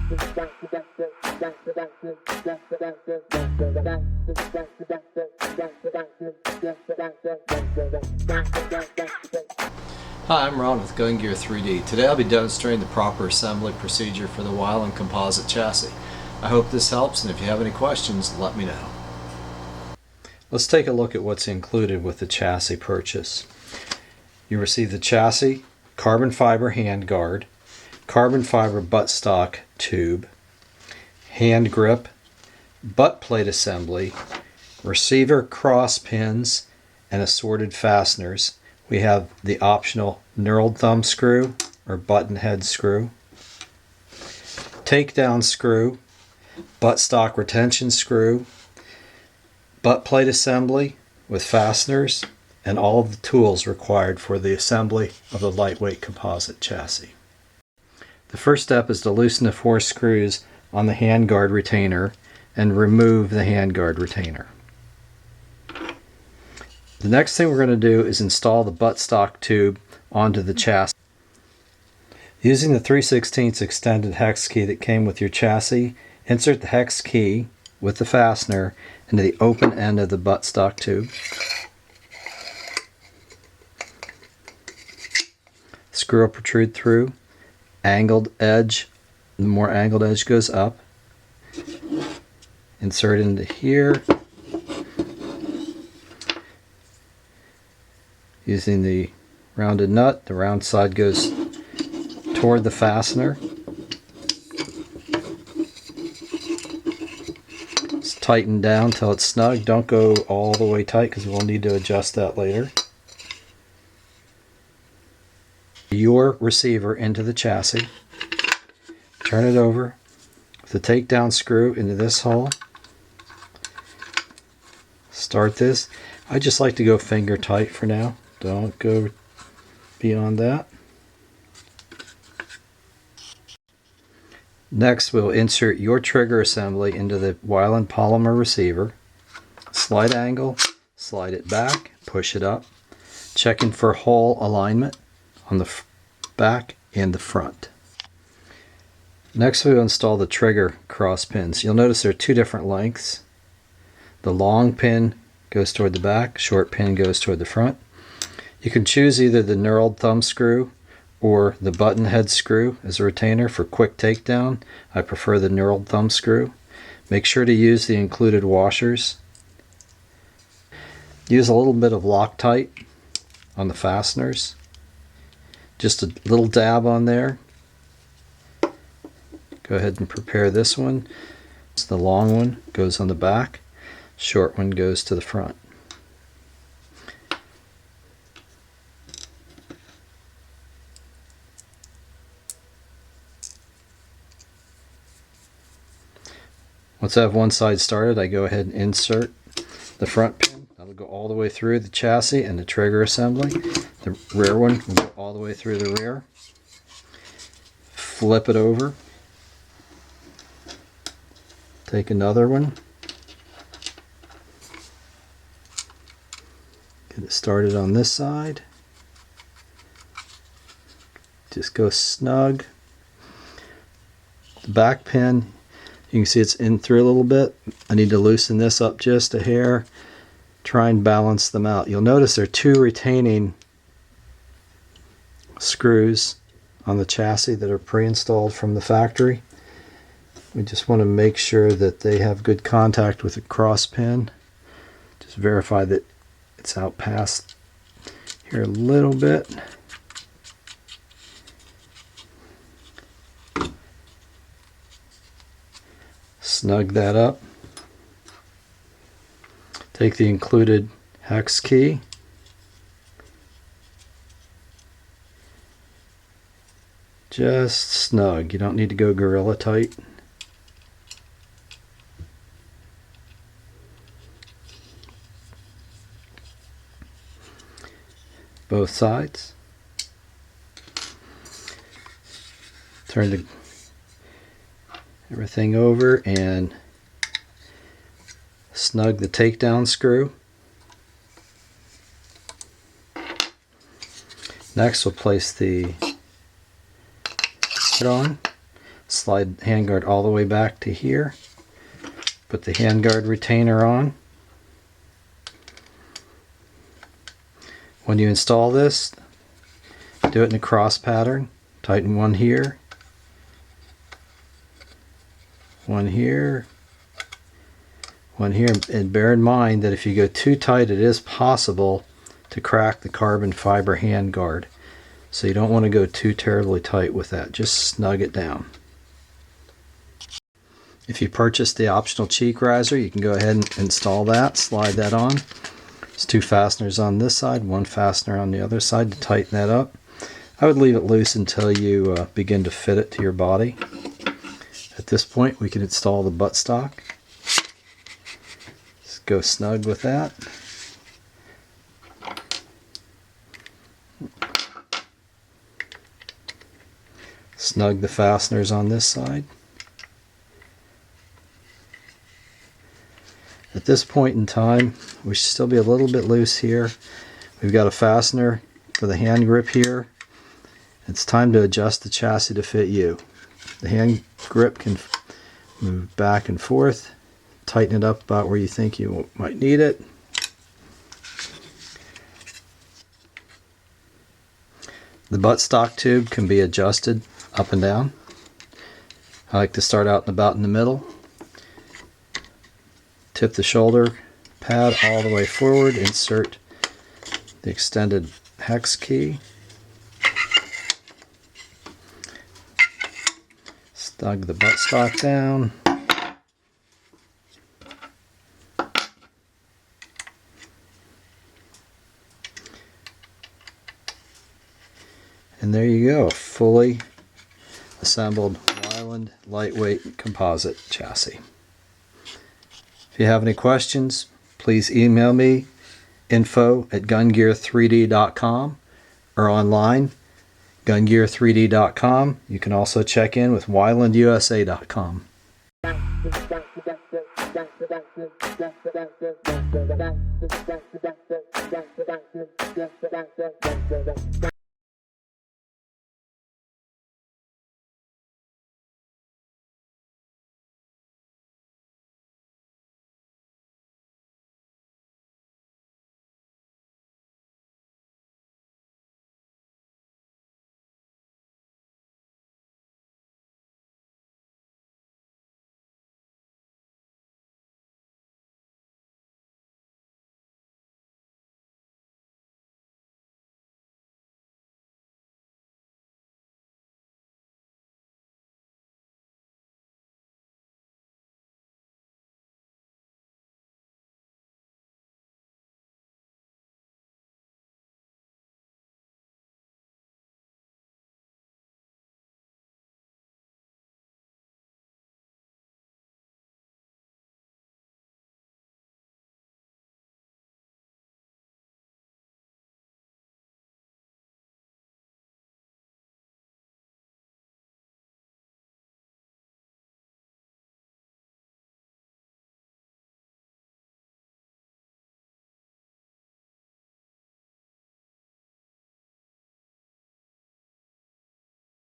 Hi, I'm Ron with Gun Gear 3D. Today I'll be demonstrating the proper assembly procedure for the Wiland Composite chassis. I hope this helps, and if you have any questions, let me know. Let's take a look at what's included with the chassis purchase. You receive the chassis, carbon fiber hand guard, carbon fiber buttstock tube, hand grip, butt plate assembly, receiver cross pins, and assorted fasteners. We have the optional knurled thumb screw or button head screw, takedown screw, buttstock retention screw, butt plate assembly with fasteners, and all of the tools required for the assembly of the lightweight composite chassis. The first step is to loosen the 4 screws on the handguard retainer and remove the handguard retainer. The next thing we're going to do is install the buttstock tube onto the chassis. Using the 3/16 extended hex key that came with your chassis, insert the hex key with the fastener into the open end of the buttstock tube. Screw will protrude through. Angled edge, the more angled edge goes up. Insert into here. Using the rounded nut, the round side goes toward the fastener. It's tightened down till it's snug. Don't go all the way tight because we'll need to adjust that later. Your receiver into the chassis. Turn it over with the takedown screw into this hole. Start this. I just like to go finger tight for now. Don't go beyond that. Next, we'll insert your trigger assembly into the Wiland polymer receiver. Slight angle, slide it back, push it up, checking for hole alignment on the back and the front. Next, we'll install the trigger cross pins. You'll notice there are 2 different lengths. The long pin goes toward the back, short pin goes toward the front. You can choose either the knurled thumb screw or the button head screw as a retainer for quick takedown. I prefer the knurled thumb screw. Make sure to use the included washers. Use a little bit of Loctite on the fasteners. Just a little dab on there. Go ahead and prepare this one. The long one goes on the back, short one goes to the front. Once I have one side started, I go ahead and insert the front pin. That'll go all the way through the chassis and the trigger assembly. The rear one will go all the way through the rear. Flip it over. Take another one. Get it started on this side. Just go snug. The back pin, you can see it's in through a little bit. I need to loosen this up just a hair. Try and balance them out. You'll notice there are 2 retaining screws on the chassis that are pre-installed from the factory. We just want to make sure that they have good contact with the cross pin. Just verify that it's out past here a little bit. Snug that up. Take the included hex key. Just snug. You don't need to go gorilla tight. Both sides. Turn everything over and snug the takedown screw. Next, we'll place the head on. Slide handguard all the way back to here. Put the handguard retainer on. When you install this, do it in a cross pattern. Tighten one here, one here, one here, and bear in mind that if you go too tight, it is possible to crack the carbon fiber handguard. So you don't want to go too terribly tight with that. Just snug it down. If you purchase the optional cheek riser, you can go ahead and install that. Slide that on. There's two fasteners on this side, one fastener on the other side to tighten that up. I would leave it loose until you begin to fit it to your body. At this point, we can install the buttstock. Let's go snug with that. Snug the fasteners on this side. At this point in time, we should still be a little bit loose here. We've got a fastener for the hand grip here. It's time to adjust the chassis to fit you. The hand grip can move back and forth. Tighten it up about where you think you might need it. The buttstock tube can be adjusted up and down. I like to start out and about in the middle. Tip the shoulder pad all the way forward. Insert the extended hex key. Snug the buttstock down. And there you go, a fully assembled Wiland lightweight composite chassis. If you have any questions, please email me, info@gungear3d.com, or online, gungear3d.com. You can also check in with wilandusa.com.